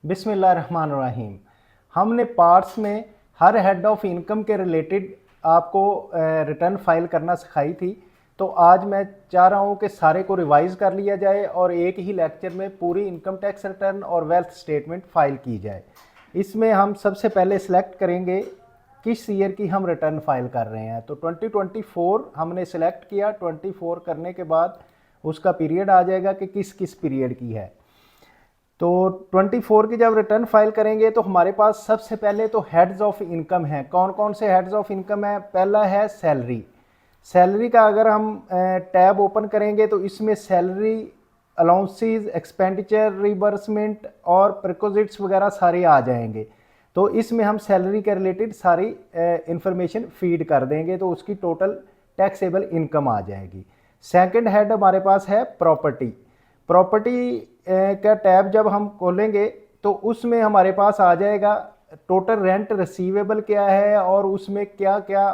बिस्मिल्लाहिर्रहमानिर्रहीम। हमने पार्ट्स में हर हेड ऑफ इनकम के रिलेटेड आपको रिटर्न फाइल करना सिखाई थी। तो आज मैं चाह रहा हूँ कि सारे को रिवाइज कर लिया जाए और एक ही लेक्चर में पूरी इनकम टैक्स रिटर्न और वेल्थ स्टेटमेंट फाइल की जाए। इसमें हम सबसे पहले सिलेक्ट करेंगे किस ईयर की हम रिटर्न फाइल कर रहे हैं। तो 2024 हमने सिलेक्ट किया। 24 करने के बाद उसका पीरियड आ जाएगा कि किस किस पीरियड की है। तो 24 की जब रिटर्न फाइल करेंगे तो हमारे पास सबसे पहले तो हेड्स ऑफ इनकम है। कौन कौन से हेड्स ऑफ इनकम है? पहला है सैलरी। सैलरी का अगर हम टैब ओपन करेंगे तो इसमें सैलरी, अलाउंसेस, एक्सपेंडिचर, रिबर्समेंट और प्रिकोजिट्स वगैरह सारे आ जाएंगे। तो इसमें हम सैलरी के रिलेटेड सारी इंफॉर्मेशन फीड कर देंगे तो उसकी टोटल टैक्सेबल इनकम आ जाएगी। सेकंड हेड हमारे पास है प्रॉपर्टी। प्रॉपर्टी का टैब जब हम खोलेंगे तो उसमें हमारे पास आ जाएगा टोटल रेंट रिसीवेबल क्या है और उसमें क्या क्या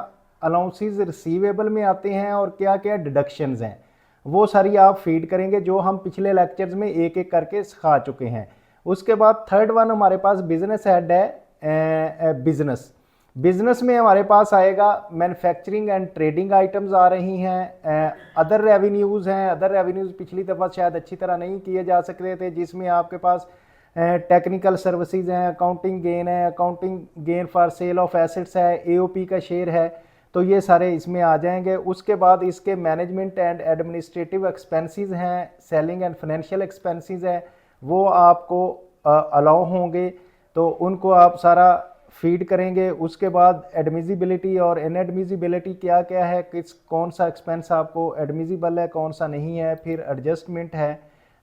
अलाउंसेस रिसीवेबल में आते हैं और क्या क्या डिडक्शंस हैं, वो सारी आप फीड करेंगे जो हम पिछले लेक्चर्स में एक एक करके सिखा चुके हैं। उसके बाद थर्ड वन हमारे पास बिजनेस हेड है। बिजनेस बिजनेस में हमारे पास आएगा मैन्युफैक्चरिंग एंड ट्रेडिंग आइटम्स आ रही हैं। अदर रेवेन्यूज़ हैं। अदर रेवेन्यूज़ पिछली दफ़ा शायद अच्छी तरह नहीं किए जा सकते थे, जिसमें आपके पास टेक्निकल सर्विसेज हैं, अकाउंटिंग गेन है, accounting gain for sale of assets है, एओपी का शेयर है। तो ये सारे इसमें आ जाएंगे। उसके बाद इसके मैनेजमेंट एंड एडमिनिस्ट्रेटिव एक्सपेंसेस हैं, सेलिंग एंड फाइनेंशियल एक्सपेंसेस हैं, वो आपको अलाउ होंगे तो उनको आप सारा फीड करेंगे। उसके बाद एडमिजिबिलिटी और इनएडमिजिबिलिटी क्या क्या है, किस कौन सा एक्सपेंस आपको एडमिजिबल है, कौन सा नहीं है। फिर एडजस्टमेंट है।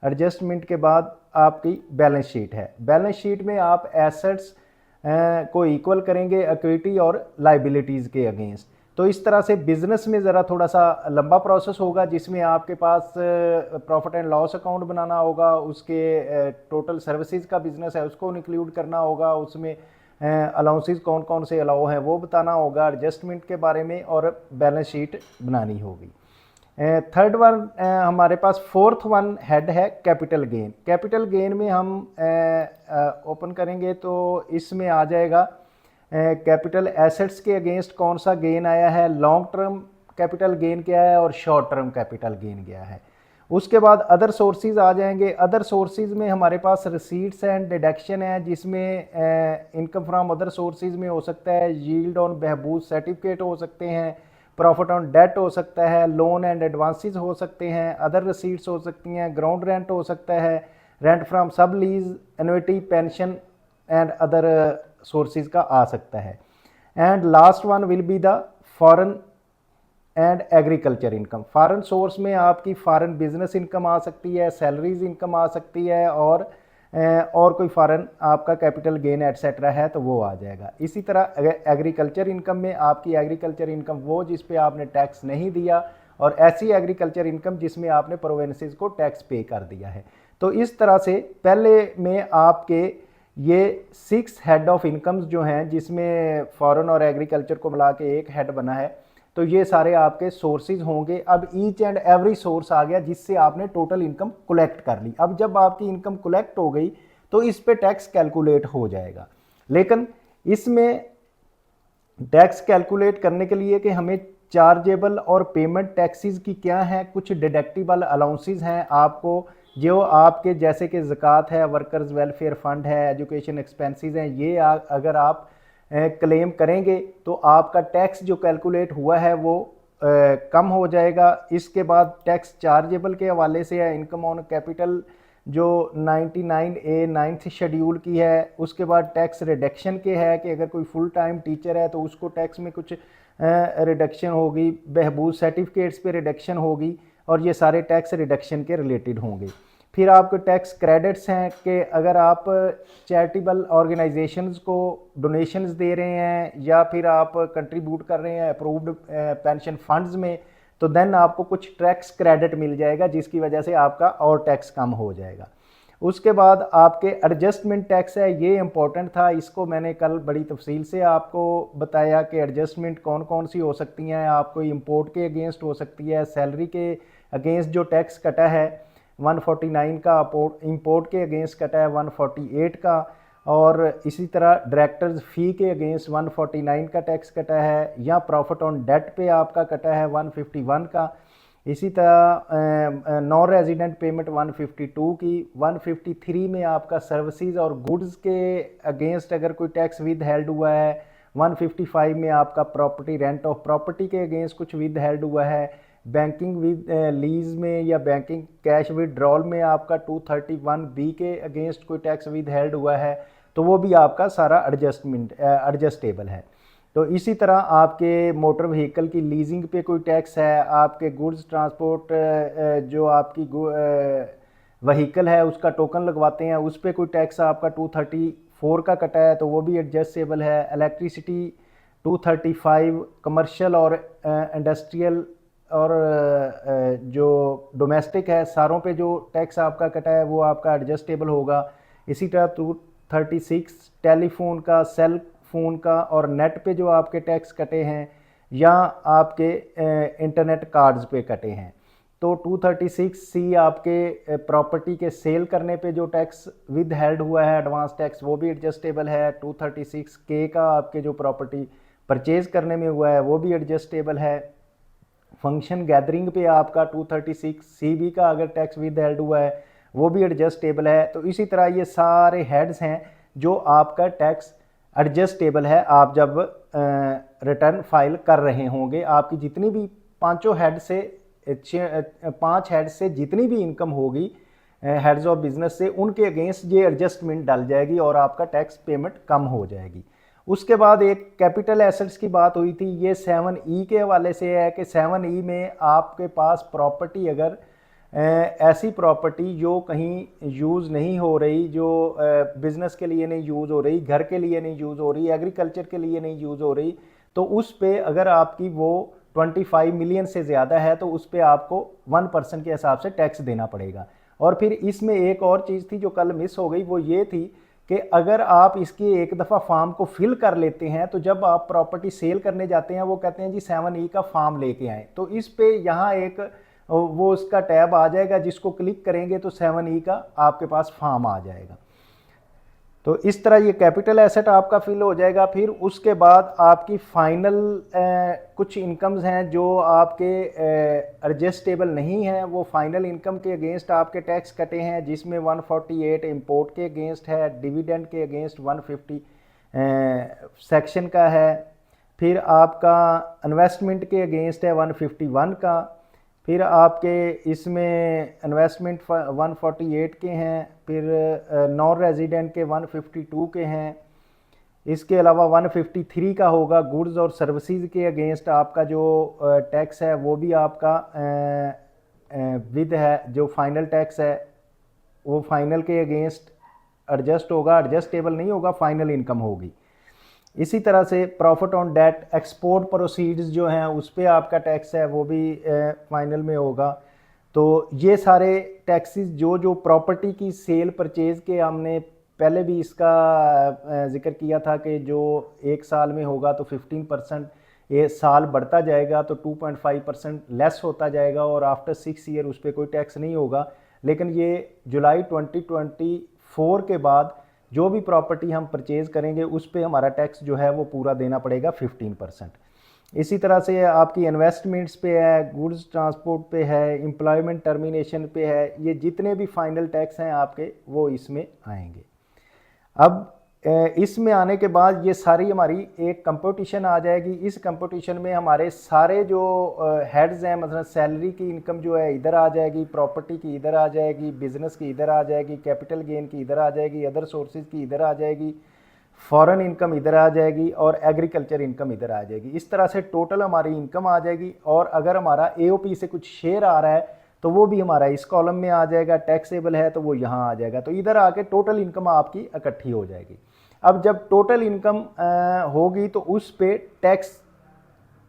एडजस्टमेंट के बाद आपकी बैलेंस शीट है। बैलेंस शीट में आप एसेट्स को इक्वल करेंगे इक्विटी और लाइबिलिटीज़ के अगेंस्ट। तो इस तरह से बिजनेस में ज़रा थोड़ा सा लंबा प्रोसेस होगा, जिसमें आपके पास प्रॉफिट एंड लॉस अकाउंट बनाना होगा, उसके टोटल सर्विसेज का बिजनेस है उसको इंक्लूड करना होगा, उसमें अलाउंसेस कौन कौन से अलाउ हैं वो बताना होगा, एडजस्टमेंट के बारे में, और बैलेंस शीट बनानी होगी। थर्ड वन हमारे पास फोर्थ वन हेड है कैपिटल गेन। कैपिटल गेन में हम ओपन करेंगे तो इसमें आ जाएगा कैपिटल एसेट्स के अगेंस्ट कौन सा गेन आया है, लॉन्ग टर्म कैपिटल गेन क्या है और शॉर्ट टर्म कैपिटल गेन क्या है। उसके बाद अदर सोर्सेज आ जाएंगे। अदर सोर्सेज में हमारे पास रिसीट्स एंड डिडक्शन है, जिसमें इनकम फ्रॉम अदर सोर्सेज में हो सकता है यील्ड ऑन बहबूद सर्टिफिकेट हो सकते हैं, प्रॉफिट ऑन डेट हो सकता है, लोन एंड एडवांसेस हो सकते हैं, अदर रिसीट्स हो सकती हैं, ग्राउंड रेंट हो सकता है, रेंट फ्रॉम सब lease, annuity, pension and other sources का आ सकता है। And last one will be the foreign and agriculture income. Foreign source में आपकी फॉरेन बिजनेस इनकम आ सकती है, सैलरीज इनकम आ सकती है, और कोई फॉरेन आपका कैपिटल गेन एटसेट्रा है तो वो आ जाएगा। इसी तरह एग्रीकल्चर इनकम में आपकी एग्रीकल्चर इनकम वो जिस पे आपने टैक्स नहीं दिया, और ऐसी एग्रीकल्चर इनकम जिसमें आपने प्रोवेंसेस को टैक्स पे कर दिया है। तो इस तरह से पहले में आपके ये 6 हेड ऑफ इनकम्स जो हैं, जिसमें फॉरेन और एग्रीकल्चर को मिला के एक हेड बना है, तो ये सारे आपके सोर्सेज होंगे। अब ईच एंड एवरी सोर्स आ गया जिससे आपने टोटल इनकम कलेक्ट कर ली। अब जब आपकी इनकम कलेक्ट हो गई तो इस पे टैक्स कैलकुलेट हो जाएगा। लेकिन इसमें टैक्स कैलकुलेट करने के लिए कि हमें चार्जेबल और पेमेंट टैक्सेस की क्या है, कुछ डिडक्टिबल अलाउंसेस हैं आपको, जो आपके जैसे कि ज़कात है, वर्कर्स वेलफेयर फंड है, एजुकेशन एक्सपेंसेस हैं, ये अगर आप क्लेम करेंगे तो आपका टैक्स जो कैलकुलेट हुआ है वो कम हो जाएगा। इसके बाद टैक्स चार्जेबल के हवाले से है इनकम ऑन कैपिटल जो 99A 9th शेड्यूल की है। उसके बाद टैक्स रिडक्शन के है कि अगर कोई फुल टाइम टीचर है तो उसको टैक्स में कुछ रिडक्शन होगी, बहबूद सर्टिफिकेट्स पे रिडक्शन होगी, और ये सारे टैक्स रिडक्शन के रिलेटेड होंगे। फिर आपको टैक्स क्रेडिट्स हैं कि अगर आप चैरिटेबल ऑर्गेनाइजेशंस को डोनेशंस दे रहे हैं या फिर आप कंट्रीब्यूट कर रहे हैं अप्रूव्ड पेंशन फंड्स में, तो देन आपको कुछ टैक्स क्रेडिट मिल जाएगा जिसकी वजह से आपका और टैक्स कम हो जाएगा। उसके बाद आपके एडजस्टमेंट टैक्स है, ये इंपॉर्टेंट था, इसको मैंने कल बड़ी तफसील से आपको बताया कि एडजस्टमेंट कौन कौन सी हो सकती हैं। आपको इंपोर्ट के अगेंस्ट हो सकती है, सैलरी के अगेंस्ट जो टैक्स कटा है, 149 का, इंपोर्ट के अगेंस्ट कटा है 148 का, और इसी तरह डायरेक्टर्स फ़ी के अगेंस्ट 149 का टैक्स कटा है, या प्रॉफिट ऑन डेट पे आपका कटा है 151 का। इसी तरह नॉन रेजिडेंट पेमेंट 152 की, 153 में आपका सर्विसेज और गुड्स के अगेंस्ट अगर कोई टैक्स विद हेल्ड हुआ है, 155 में आपका प्रॉपर्टी रेंट ऑफ प्रॉपर्टी के अगेंस्ट कुछ विद हेल्ड हुआ है, बैंकिंग विद लीज में या बैंकिंग कैश विदड्रॉल में आपका 231B के अगेंस्ट कोई टैक्स विद हेल्ड हुआ है, तो वो भी आपका सारा एडजस्टेबल है। तो इसी तरह आपके मोटर व्हीकल की लीजिंग पे कोई टैक्स है, आपके गुड्स ट्रांसपोर्ट जो आपकी व्हीकल है उसका टोकन लगवाते हैं उस पर कोई टैक्स आपका 234 का कटा है, तो वो भी एडजस्टेबल है। इलेक्ट्रिसिटी 235, कमर्शियल और इंडस्ट्रियल और जो डोमेस्टिक है सारों पे जो टैक्स आपका कटा है वो आपका एडजस्टेबल होगा। इसी तरह 236 टेलीफोन का, सेल फ़ोन का और नेट पे जो आपके टैक्स कटे हैं, या आपके इंटरनेट कार्ड्स पे कटे हैं। तो 236C आपके प्रॉपर्टी के सेल करने पे जो टैक्स विद हेल्ड हुआ है एडवांस टैक्स, वो भी एडजस्टेबल है। 236K का आपके जो प्रॉपर्टी परचेज करने में हुआ है वो भी एडजस्टेबल है। फंक्शन गैदरिंग पे आपका 236CB का अगर टैक्स विद हेल्ड हुआ है वो भी एडजस्टेबल है। तो इसी तरह ये सारे हेड्स हैं जो आपका टैक्स एडजस्टेबल है। आप जब रिटर्न फाइल कर रहे होंगे, आपकी जितनी भी पांचों हेड से 5 हेड से जितनी भी इनकम होगी हेड्स ऑफ बिजनेस से, उनके अगेंस्ट ये एडजस्टमेंट डल जाएगी और आपका टैक्स पेमेंट कम हो जाएगी। उसके बाद एक कैपिटल एसेट्स की बात हुई थी, ये 7E के हवाले से है कि 7E में आपके पास प्रॉपर्टी अगर ऐसी प्रॉपर्टी जो कहीं यूज़ नहीं हो रही, जो बिज़नेस के लिए नहीं यूज़ हो रही, घर के लिए नहीं यूज़ हो रही, एग्रीकल्चर के लिए नहीं यूज़ हो रही, तो उस पे अगर आपकी वो 25 मिलियन से ज़्यादा है तो उस पे आपको 1% के हिसाब से टैक्स देना पड़ेगा। और फिर इसमें एक और चीज़ थी जो कल मिस हो गई, वो ये थी कि अगर आप इसकी एक दफ़ा फॉर्म को फिल कर लेते हैं तो जब आप प्रॉपर्टी सेल करने जाते हैं वो कहते हैं जी 7E का फॉर्म लेके आएँ, तो इस पे यहाँ एक वो उसका टैब आ जाएगा, जिसको क्लिक करेंगे तो 7E का आपके पास फॉर्म आ जाएगा। तो इस तरह ये कैपिटल एसेट आपका फिल हो जाएगा। फिर उसके बाद आपकी फाइनल कुछ इनकम्स हैं जो आपके एडजस्टेबल नहीं हैं, वो फाइनल इनकम के अगेंस्ट आपके टैक्स कटे हैं, जिसमें 148 इंपोर्ट के अगेंस्ट है, डिविडेंड के अगेंस्ट 150 सेक्शन का है, फिर आपका इन्वेस्टमेंट के अगेंस्ट है 151 का, फिर आपके इसमें इन्वेस्टमेंट 148 के हैं, फिर नॉन रेजिडेंट के 152 के हैं। इसके अलावा 153 का होगा गुड्स और सर्विसेज के अगेंस्ट आपका जो टैक्स है वो भी आपका विद है, जो फाइनल टैक्स है वो फाइनल के अगेंस्ट एडजस्ट होगा, एडजस्टेबल नहीं होगा, फाइनल इनकम होगी। इसी तरह से profit on date, export proceeds जो हैं उस पर आपका टैक्स है वो भी फाइनल में होगा। तो ये सारे टैक्सेस जो प्रॉपर्टी की सेल परचेज़ के हमने पहले भी इसका जिक्र किया था कि जो एक साल में होगा तो 15%, ये साल बढ़ता जाएगा तो 2.5% लेस होता जाएगा और आफ्टर 6 ईयर उस पर कोई टैक्स नहीं होगा। लेकिन ये जुलाई 2024 के बाद जो भी प्रॉपर्टी हम परचेज़ करेंगे उस पे हमारा टैक्स जो है वो पूरा देना पड़ेगा 15%। इसी तरह से आपकी इन्वेस्टमेंट्स पे है, गुड्स ट्रांसपोर्ट पे है, एम्प्लॉयमेंट टर्मिनेशन पे है, ये जितने भी फाइनल टैक्स हैं आपके वो इसमें आएंगे। अब इसमें आने के बाद ये सारी हमारी एक कंपटीशन आ जाएगी। इस कंपटीशन में हमारे सारे जो हेड्स हैं, मतलब सैलरी की इनकम जो है इधर आ जाएगी, प्रॉपर्टी की इधर आ जाएगी, बिजनेस की इधर आ जाएगी, कैपिटल गेन की इधर आ जाएगी, अदर सोर्सेज की इधर आ जाएगी, फॉरेन इनकम इधर आ जाएगी और एग्रीकल्चर इनकम इधर आ जाएगी। इस तरह से टोटल हमारी इनकम आ जाएगी। और अगर हमारा AOP से कुछ शेयर आ रहा है तो वो भी हमारा इस कॉलम में आ जाएगा, टैक्सेबल है तो वो यहाँ आ जाएगा। तो इधर आके टोटल इनकम आपकी इकट्ठी हो जाएगी। अब जब टोटल इनकम होगी तो उस पे टैक्स,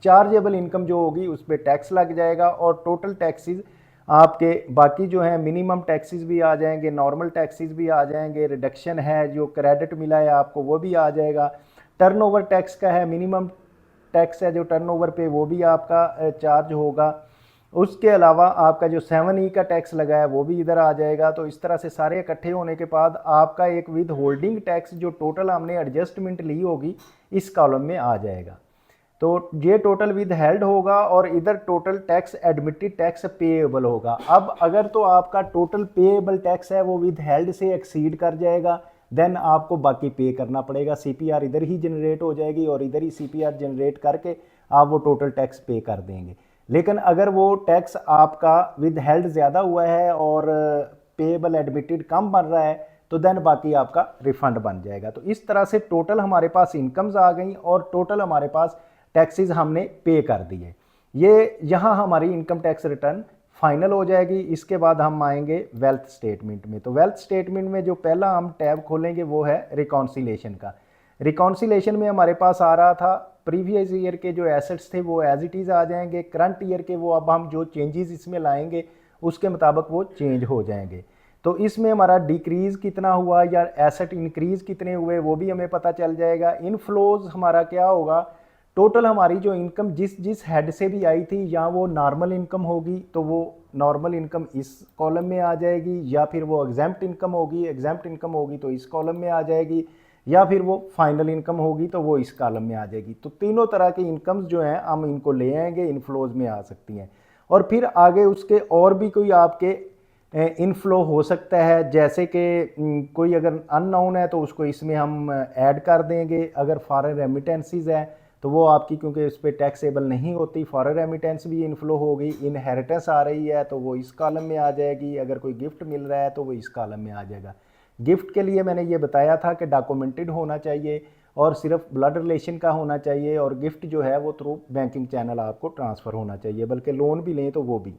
चार्जेबल इनकम जो होगी उस पे टैक्स लग जाएगा और टोटल टैक्सेस आपके बाकी जो हैं मिनिमम टैक्सेस भी आ जाएंगे, नॉर्मल टैक्सेस भी आ जाएंगे, रिडक्शन है जो क्रेडिट मिला है आपको वो भी आ जाएगा। टर्नओवर टैक्स का है, मिनिमम टैक्स है जो टर्नओवर पे वो भी आपका चार्ज होगा। उसके अलावा आपका जो 7E का टैक्स लगा है वो भी इधर आ जाएगा। तो इस तरह से सारे इकट्ठे होने के बाद आपका एक विद होल्डिंग टैक्स जो टोटल हमने एडजस्टमेंट ली होगी इस कॉलम में आ जाएगा। तो ये टोटल विद हेल्ड होगा और इधर total tax admitted tax payable होगा। अब अगर तो आपका टोटल पेएबल टैक्स है वो विद हेल्ड से एक्सीड कर जाएगा, देन आपको बाकी पे करना पड़ेगा। सीपीआर इधर ही जनरेट हो जाएगी और इधर ही सीपीआर जनरेट करके आप वो टोटल टैक्स पे कर देंगे। लेकिन अगर वो टैक्स आपका विद हेल्ड ज़्यादा हुआ है और पेएबल एडमिटेड कम बन रहा है तो देन बाकी आपका रिफंड बन जाएगा। तो इस तरह से टोटल हमारे पास इनकम्स आ गई और टोटल हमारे पास टैक्सेस हमने पे कर दिए। ये यहाँ हमारी इनकम टैक्स रिटर्न फाइनल हो जाएगी। इसके बाद हम आएंगे वेल्थ स्टेटमेंट में। तो वेल्थ स्टेटमेंट में जो पहला हम टैब खोलेंगे वो है रिकॉन्सिलेशन का। रिकॉन्सिलेशन में हमारे पास आ रहा था प्रीवियस ईयर के जो एसेट्स थे वो एज इट इज़ आ जाएंगे, करंट ईयर के वो अब हम जो चेंजेस इसमें लाएंगे उसके मुताबिक वो चेंज हो जाएंगे। तो इसमें हमारा डिक्रीज़ कितना हुआ या एसेट इंक्रीज़ कितने हुए वो भी हमें पता चल जाएगा। इनफ्लोज हमारा क्या होगा, टोटल हमारी जो इनकम जिस जिस हेड से भी आई थी या वो नॉर्मल इनकम होगी तो वो नॉर्मल इनकम इस कॉलम में आ जाएगी, या फिर वो एग्जाम्प्ट इनकम होगी, एग्जाम्प्ट इनकम होगी तो इस कॉलम में आ जाएगी, या फिर वो फाइनल इनकम होगी तो वो इस कॉलम में आ जाएगी। तो तीनों तरह की इनकम्स जो हैं हम इनको ले आएंगे, इनफ्लोज में आ सकती हैं। और फिर आगे उसके और भी कोई आपके इनफ्लो हो सकता है, जैसे कि कोई अगर अननोन है तो उसको इसमें हम ऐड कर देंगे। अगर फॉरेन रेमिटेंसीज है तो वो आपकी क्योंकि इस पर टैक्सेबल नहीं होती, फॉरेन रेमिटेंस भी इनफ्लो होगी। इनहेरिटेंस आ रही है तो वो इस कॉलम में आ जाएगी। अगर कोई गिफ्ट मिल रहा है तो वो इस कॉलम में आ जाएगा। गिफ्ट के लिए मैंने ये बताया था कि डॉक्यूमेंटेड होना चाहिए और सिर्फ ब्लड रिलेशन का होना चाहिए, और गिफ्ट जो है वो थ्रू बैंकिंग चैनल आपको ट्रांसफ़र होना चाहिए, बल्कि लोन भी लें तो वो भी।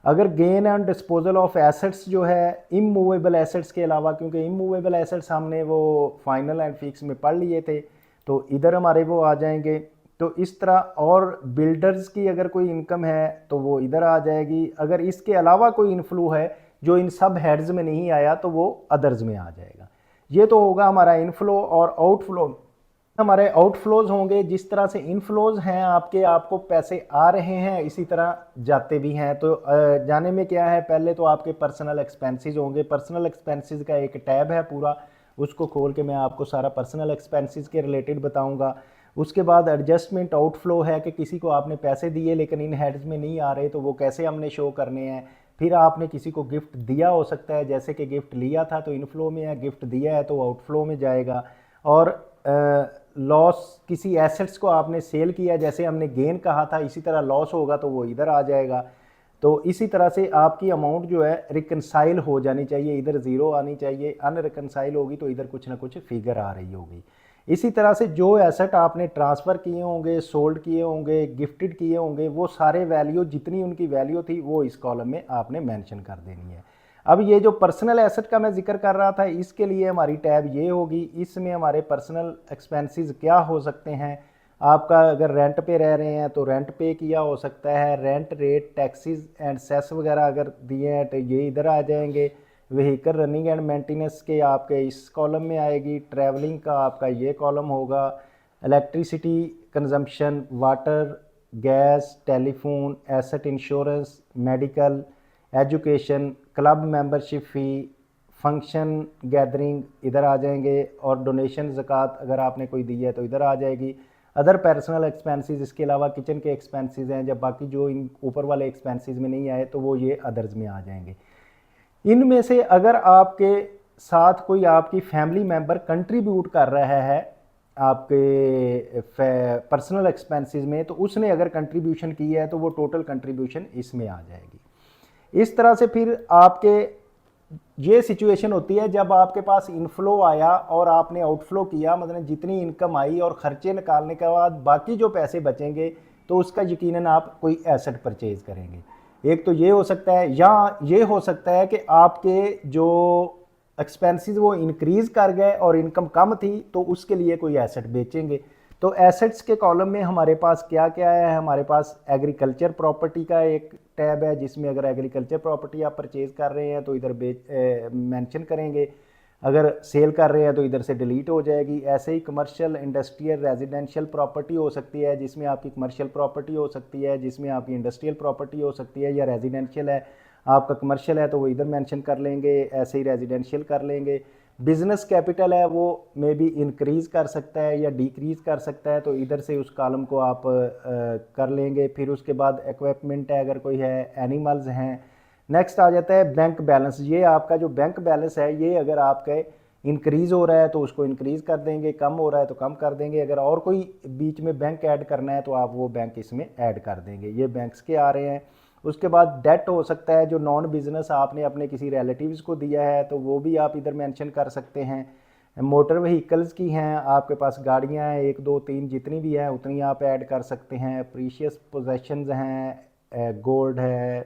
अगर gain and disposal of assets जो है इमूवेबल एसेट्स के अलावा, क्योंकि इमूवेबल एसेट्स हमने वो फाइनल एंड फिक्स में पढ़ लिए थे तो इधर हमारे वो आ जाएंगे। तो इस तरह, और बिल्डर्स की अगर कोई इनकम है तो वो इधर आ जाएगी। अगर इसके अलावा कोई इनफ्लो है जो इन सब हेड्स में नहीं आया तो वो अदर्स में आ जाएगा। ये तो होगा हमारा इनफ्लो। और आउटफ्लो, हमारे आउटफ्लोज होंगे जिस तरह से इनफ्लोज हैं आपके, आपको पैसे आ रहे हैं इसी तरह जाते भी हैं। तो जाने में क्या है, पहले तो आपके पर्सनल एक्सपेंसेस होंगे। पर्सनल एक्सपेंसेस का एक टैब है पूरा, उसको खोल के मैं आपको सारा पर्सनल एक्सपेंसेस के रिलेटेड बताऊंगा। उसके बाद एडजस्टमेंट आउटफ्लो है कि किसी को आपने पैसे दिए लेकिन इन हेड्स में नहीं आ रहे तो वो कैसे हमने शो करने हैं। फिर आपने किसी को गिफ्ट दिया हो सकता है, जैसे कि गिफ्ट लिया था तो इनफ्लो में है, गिफ्ट दिया है तो आउटफ्लो में जाएगा। और लॉस, किसी एसेट्स को आपने सेल किया, जैसे हमने गेन कहा था, इसी तरह लॉस होगा तो वो इधर आ जाएगा। तो इसी तरह से आपकी अमाउंट जो है रिकनसाइल हो जानी चाहिए, इधर ज़ीरो आनी चाहिए। अनरिकनसाइल होगी तो इधर कुछ ना कुछ फिगर आ रही होगी। इसी तरह से जो एसेट आपने ट्रांसफ़र किए होंगे, सोल्ड किए होंगे, गिफ्टेड किए होंगे, वो सारे वैल्यू, जितनी उनकी वैल्यू थी वो इस कॉलम में आपने मेंशन कर देनी है। अब ये जो पर्सनल एसेट का मैं जिक्र कर रहा था, इसके लिए हमारी टैब ये होगी। इसमें हमारे पर्सनल एक्सपेंसेस क्या हो सकते हैं। आपका अगर रेंट पे रह रहे हैं तो रेंट पे किया हो सकता है, rent rate, taxes and cess वगैरह अगर दिए हैं तो ये इधर आ जाएंगे। व्हीकल रनिंग एंड मेंटेनेंस के आपके इस कॉलम में आएगी। ट्रैवलिंग का आपका ये कॉलम होगा। Electricity consumption, water, gas, telephone, asset insurance, medical, education, club membership fee, function gathering इधर आ जाएंगे। और डोनेशन, ज़कात अगर आपने कोई दी है तो इधर आ जाएगी। अदर पर्सनल एक्सपेंसेस, इसके अलावा किचन के एक्सपेंसेस हैं, जब बाकी जो इन ऊपर वाले एक्सपेंसेस में नहीं आए तो वो ये अदर्स में आ जाएंगे। इनमें से अगर आपके साथ कोई आपकी फैमिली मेंबर कंट्रीब्यूट कर रहा है आपके पर्सनल एक्सपेंसेस में, तो उसने अगर कंट्रीब्यूशन की है तो वो टोटल कंट्रीब्यूशन इसमें आ जाएगी। इस तरह से फिर आपके ये सिचुएशन होती है जब आपके पास इनफ्लो आया और आपने आउटफ्लो किया, मतलब जितनी इनकम आई और ख़र्चे निकालने के बाद बाकी जो पैसे बचेंगे तो उसका यकीनन आप कोई एसेट परचेज करेंगे। एक तो ये हो सकता है, या ये हो सकता है कि आपके जो एक्सपेंसेस वो इंक्रीज़ कर गए और इनकम कम थी तो उसके लिए कोई एसेट बेचेंगे। तो एसेट्स के कॉलम में हमारे पास क्या क्या है, हमारे पास एग्रीकल्चर प्रॉपर्टी का एक टैब है जिसमें अगर एग्रीकल्चर प्रॉपर्टी आप परचेज़ कर रहे हैं तो इधर मेंशन करेंगे। अगर सेल कर रहे हैं तो इधर से डिलीट हो जाएगी। ऐसे ही कमर्शियल, इंडस्ट्रियल, रेजिडेंशियल प्रॉपर्टी हो सकती है, जिसमें आपकी कमर्शियल प्रॉपर्टी हो सकती है, जिसमें आपकी इंडस्ट्रियल प्रॉपर्टी हो सकती है, या रेजिडेंशियल है आपका, कमर्शियल है तो वो इधर मेंशन कर लेंगे, ऐसे ही रेजिडेंशियल कर लेंगे। बिजनेस कैपिटल है वो मे बी इंक्रीज़ कर सकता है या डिक्रीज़ कर सकता है, तो इधर से उस कॉलम को आप कर लेंगे। फिर उसके बाद इक्विपमेंट है अगर कोई है, एनिमल्स हैं। नेक्स्ट आ जाता है बैंक बैलेंस। ये आपका जो बैंक बैलेंस है ये अगर आपके इंक्रीज़ हो रहा है तो उसको इंक्रीज़ कर देंगे, कम हो रहा है तो कम कर देंगे। अगर और कोई बीच में बैंक ऐड करना है तो आप वो बैंक इसमें ऐड कर देंगे। ये बैंक्स के आ रहे हैं। उसके बाद डेट हो सकता है, जो नॉन बिजनेस आपने अपने किसी रिलेटिव्स को दिया है तो वो भी आप इधर मेंशन कर सकते हैं। मोटर व्हीकल्स की हैं, आपके पास गाड़ियां हैं 1 2 3 जितनी भी हैं उतनी आप ऐड कर सकते हैं। प्रीशियस पोजेशंस हैं, गोल्ड है,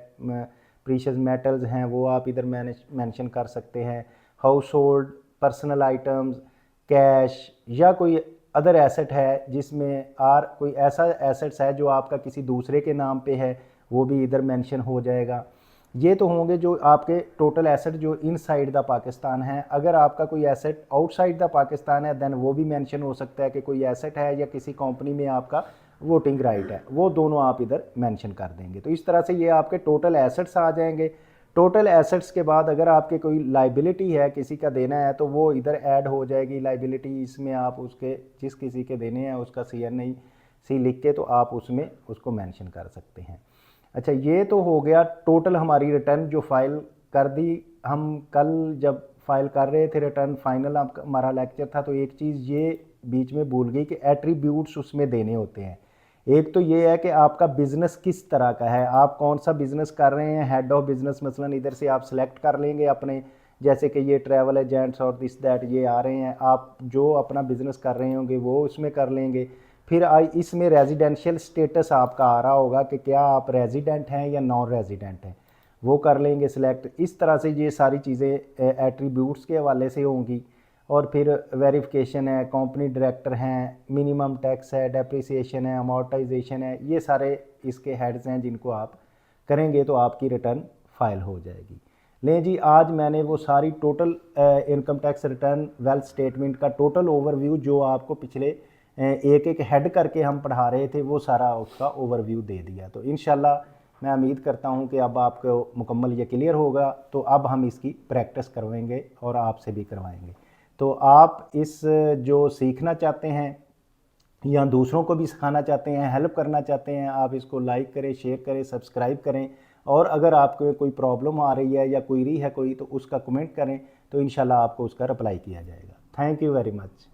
प्रीशियस मेटल्स हैं, वो आप इधर मेंशन कर सकते हैं। House hold, personal items, cash या कोई अदर एसेट है जिसमें कोई ऐसा एसेट्स है जो आपका किसी दूसरे के नाम पे है, वो भी इधर मेंशन हो जाएगा। ये तो होंगे जो आपके टोटल एसेट जो इनसाइड द पाकिस्तान है। अगर आपका कोई एसेट आउटसाइड द पाकिस्तान है देन वो भी मेंशन हो सकता है कि कोई एसेट है या किसी कंपनी में आपका वोटिंग राइट है, वो दोनों आप इधर मेंशन कर देंगे। तो इस तरह से ये आपके टोटल एसेट्स आ जाएंगे। टोटल एसेट्स के बाद अगर आपके कोई लाइबिलिटी है, किसी का देना है, तो वो इधर ऐड हो जाएगी लाइबिलिटी। इसमें आप उसके जिस किसी के देने हैं उसका CNIC लिख के तो आप उसमें उसको मेंशन कर सकते हैं। अच्छा, ये तो हो गया टोटल हमारी रिटर्न जो फाइल कर दी। हम कल जब फाइल कर रहे थे रिटर्न फाइनल हमारा लेक्चर था, तो एक चीज़ ये बीच में भूल गई कि एट्रीब्यूट्स उसमें देने होते हैं। एक तो ये है कि आपका बिजनेस किस तरह का है, आप कौन सा बिजनेस कर रहे हैं। हेड ऑफ बिजनेस मसलन इधर से आप सिलेक्ट कर लेंगे अपने, जैसे कि ये ट्रैवल एजेंट्स और दिस दैट ये आ रहे हैं, आप जो अपना बिजनेस कर रहे होंगे वो उसमें कर लेंगे। फिर इसमें रेजिडेंशियल स्टेटस आपका आ रहा होगा कि क्या आप रेजिडेंट हैं या नॉन रेजिडेंट हैं, वो कर लेंगे सिलेक्ट। इस तरह से ये सारी चीज़ें एट्रीब्यूट्स के हवाले से होंगी। और फिर वेरिफिकेशन है, कंपनी डायरेक्टर हैं, मिनिमम टैक्स है, डेप्रिसिएशन है, अमोर्टाइजेशन है, ये सारे इसके हेड्स हैं जिनको आप करेंगे तो आपकी रिटर्न फाइल हो जाएगी। लें जी, आज मैंने वो सारी total income tax return wealth statement का टोटल ओवरव्यू जो आपको पिछले एक एक हेड करके हम पढ़ा रहे थे वो सारा उसका ओवरव्यू दे दिया। तो इंशाल्लाह मैं उम्मीद करता हूँ कि अब आपको मुकम्मल ये क्लियर होगा। तो अब हम इसकी प्रैक्टिस करवाएंगे और आपसे भी करवाएंगे। तो आप इस जो सीखना चाहते हैं या दूसरों को भी सिखाना चाहते हैं, हेल्प करना चाहते हैं, आप इसको लाइक करें, शेयर करें, सब्सक्राइब करें। और अगर आपको कोई प्रॉब्लम आ रही है या क्वेरी है कोई, तो उसका कमेंट करें, तो इंशाल्लाह आपको उसका रिप्लाई किया जाएगा। Thank you very much.